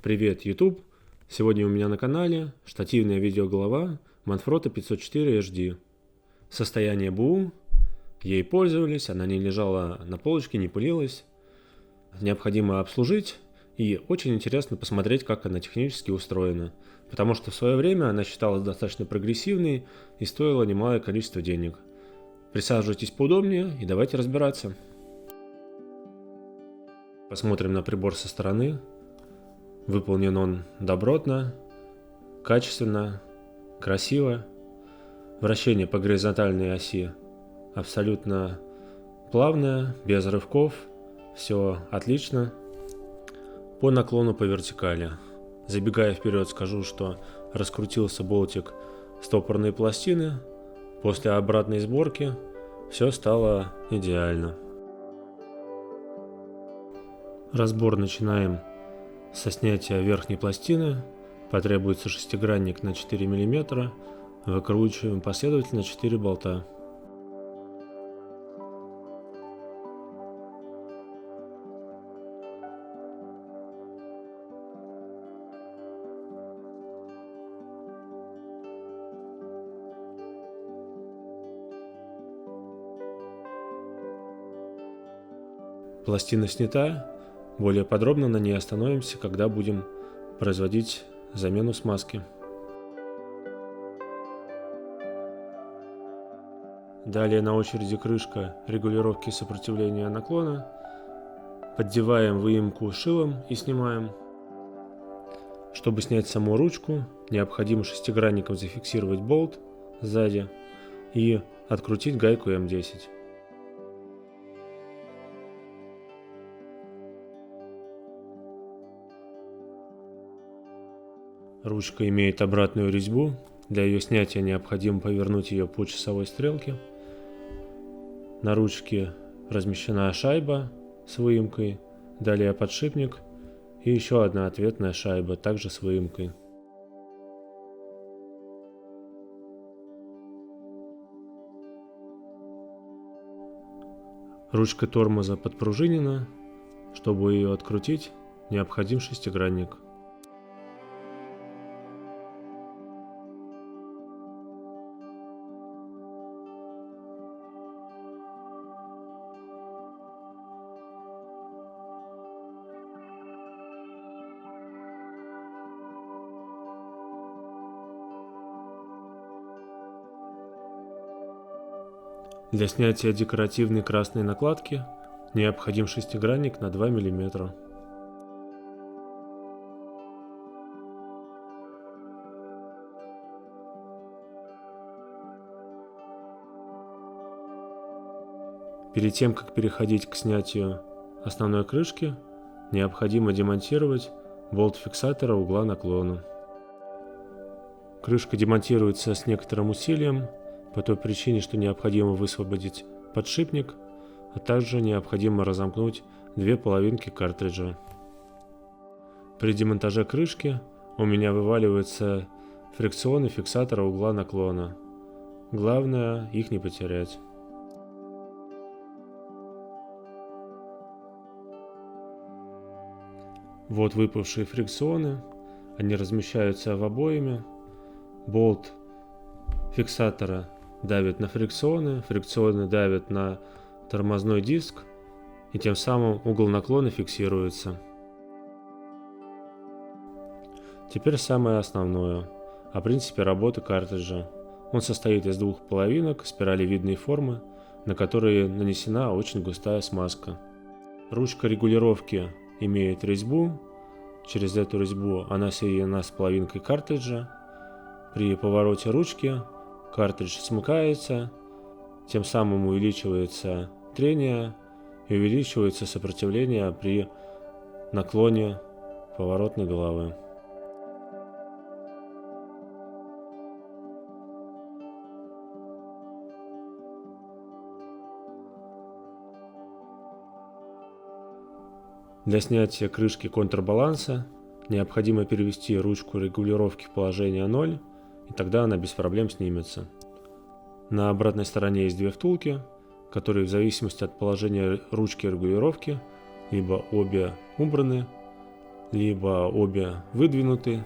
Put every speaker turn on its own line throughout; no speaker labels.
Привет, YouTube! Сегодня у меня на канале штативная видеоголова Manfrotto 504 HD. Состояние БУ, ей пользовались, она не лежала на полочке, не пылилась. Необходимо обслужить и очень интересно посмотреть, как она технически устроена. Потому что в свое время она считалась достаточно прогрессивной и стоила немалое количество денег. Присаживайтесь поудобнее и давайте разбираться. Посмотрим на прибор со стороны. Выполнен он добротно, качественно, красиво. Вращение по горизонтальной оси абсолютно плавное, без рывков. Все отлично. По наклону по вертикали. Забегая вперед, скажу, что раскрутился болтик стопорной пластины. После обратной сборки все стало идеально. Разбор начинаем со снятия верхней пластины. Потребуется шестигранник на 4 мм. Выкручиваем последовательно 4 болта. Пластина снята. Более подробно на ней остановимся, когда будем производить замену смазки. Далее на очереди крышка регулировки сопротивления наклона. Поддеваем выемку шилом и снимаем. Чтобы снять саму ручку, необходимо шестигранником зафиксировать болт сзади и открутить гайку М10. Ручка имеет обратную резьбу. Для ее снятия необходимо повернуть ее по часовой стрелке. На ручке размещена шайба с выемкой, далее подшипник и еще одна ответная шайба, также с выемкой. Ручка тормоза подпружинена. Чтобы ее открутить, необходим шестигранник. Для снятия декоративной красной накладки необходим шестигранник на 2 мм. Перед тем, как переходить к снятию основной крышки, необходимо демонтировать болт фиксатора угла наклона. Крышка демонтируется с некоторым усилием, по той причине, что необходимо высвободить подшипник, а также необходимо разомкнуть две половинки картриджа. При демонтаже крышки у меня вываливаются фрикционы фиксатора угла наклона. Главное их не потерять. Вот выпавшие фрикционы, они размещаются в обойме. Болт фиксатора давит на фрикционы, фрикционы давят на тормозной диск, и тем самым угол наклона фиксируется. Теперь самое основное о принципе работы картриджа. Он состоит из двух половинок спиралевидной формы, на которые нанесена очень густая смазка. Ручка регулировки имеет резьбу. Через эту резьбу она соединена с половинкой картриджа. При повороте ручки картридж смыкается, тем самым увеличивается трение и увеличивается сопротивление при наклоне поворотной головы. Для снятия крышки контрбаланса необходимо перевести ручку регулировки в положение 0, и тогда она без проблем снимется. На обратной стороне есть две втулки, которые в зависимости от положения ручки регулировки либо обе убраны, либо обе выдвинуты,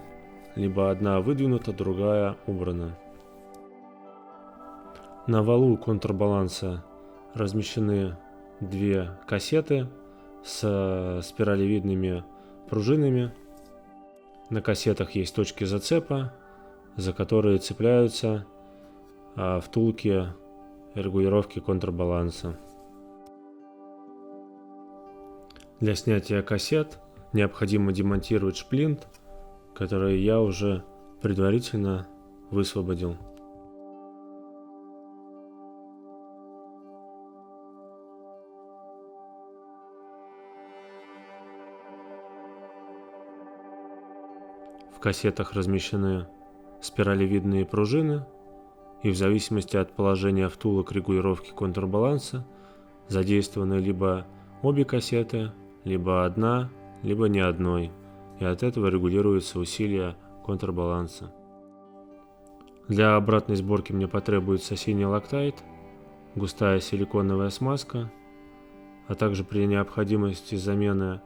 либо одна выдвинута, другая убрана. На валу контрбаланса размещены две кассеты с спиралевидными пружинами. На кассетах есть точки зацепа, за которые цепляются втулки регулировки контрбаланса. Для снятия кассет необходимо демонтировать шплинт, который я уже предварительно высвободил. В кассетах размещены спиралевидные пружины, и в зависимости от положения втулок регулировки контрбаланса задействованы либо обе кассеты, либо одна, либо ни одной, и от этого регулируется усилие контрбаланса. Для обратной сборки мне потребуется синий локтайт, густая силиконовая смазка, а также при необходимости замены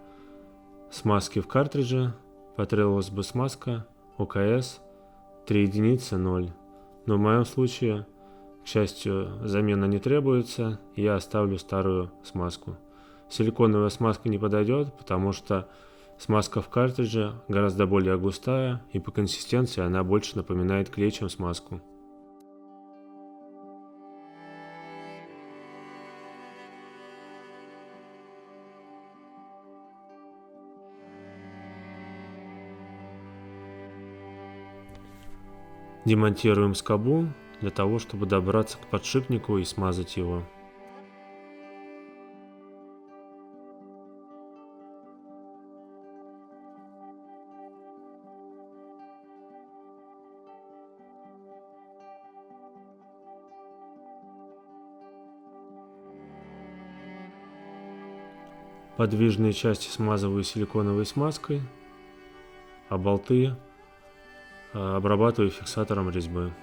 смазки в картридже потребовалась бы смазка ОКС 3 единицы 0. Но в моем случае, к счастью, замена не требуется, и я оставлю старую смазку. Силиконовая смазка не подойдет, потому что смазка в картридже гораздо более густая, и по консистенции она больше напоминает клей, чем смазку. Демонтируем скобу для того, чтобы добраться к подшипнику и смазать его. Подвижные части смазываю силиконовой смазкой, а болты обрабатываю фиксатором резьбы.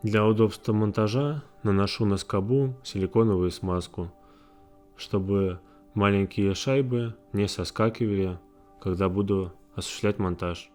Для удобства монтажа наношу на скобу силиконовую смазку, чтобы маленькие шайбы не соскакивали, когда буду осуществлять монтаж.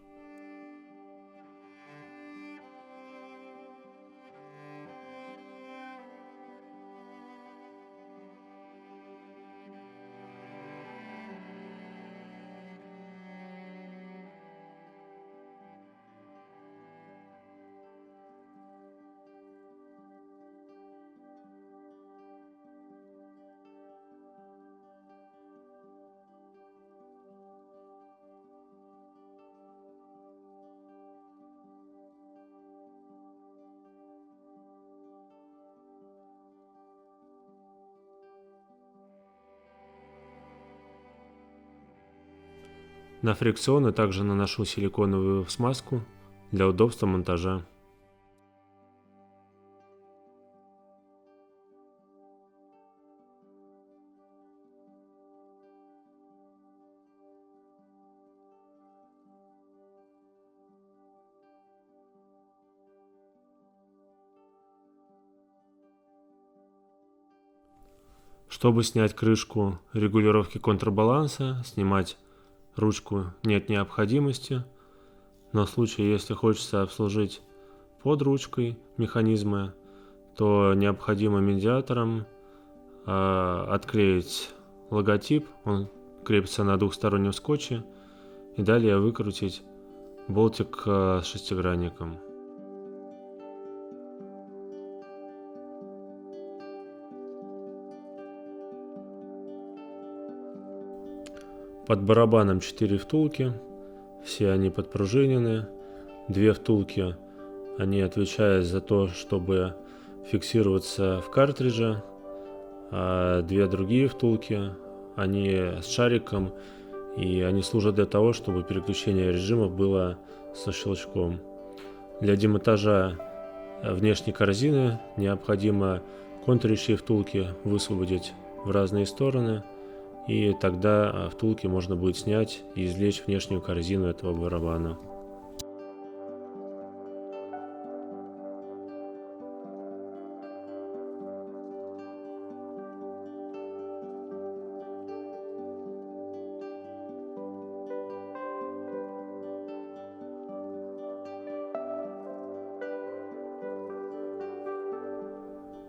На фрикционы также наношу силиконовую смазку для удобства монтажа. Чтобы снять крышку регулировки контрбаланса, снимать ручку нет необходимости, но в случае, если хочется обслужить под ручкой механизмы, то необходимо медиатором отклеить логотип, он крепится на двухстороннем скотче, и далее выкрутить болтик с шестигранником. Под барабаном 4 втулки, все они подпружинены. 2 втулки, они отвечают за то, чтобы фиксироваться в картридже, а 2 другие втулки, они с шариком и они служат для того, чтобы переключение режимов было со щелчком. Для демонтажа внешней корзины необходимо контурящие втулки высвободить в разные стороны, и тогда втулки можно будет снять и извлечь внешнюю корзину этого барабана.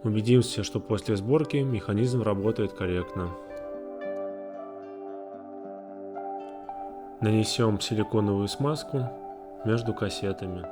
Убедимся, что после сборки механизм работает корректно. Нанесем силиконовую смазку между кассетами.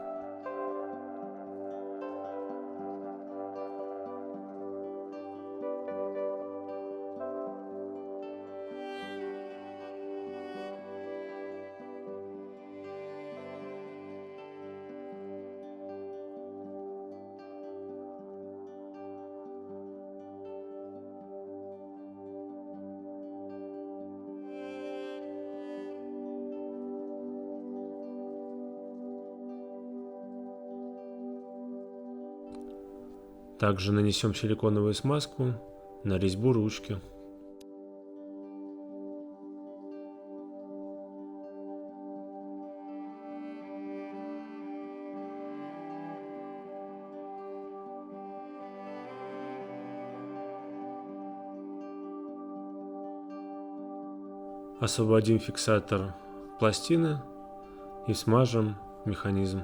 Также нанесем силиконовую смазку на резьбу ручки. Освободим фиксатор пластины и смажем механизм.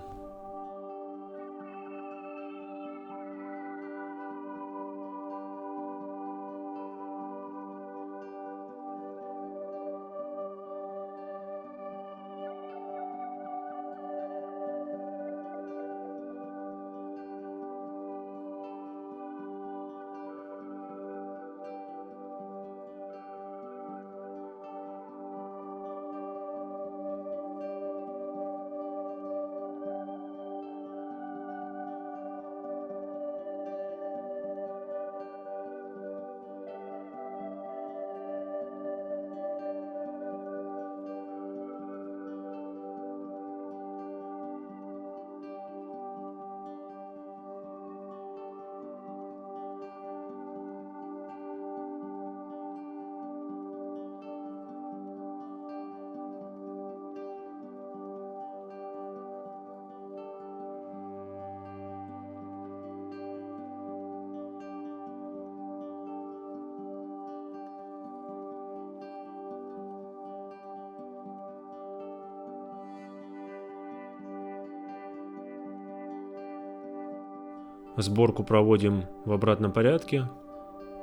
Сборку проводим в обратном порядке.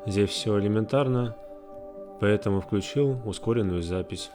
Здесь все элементарно, поэтому включил ускоренную запись.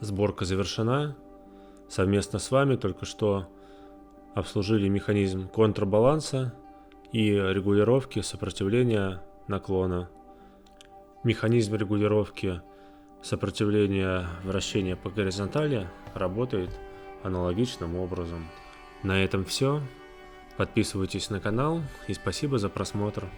Сборка завершена. Совместно с вами только что обслужили механизм контрбаланса и регулировки сопротивления наклона. Механизм регулировки сопротивления вращения по горизонтали работает аналогичным образом. На этом все. Подписывайтесь на канал и спасибо за просмотр.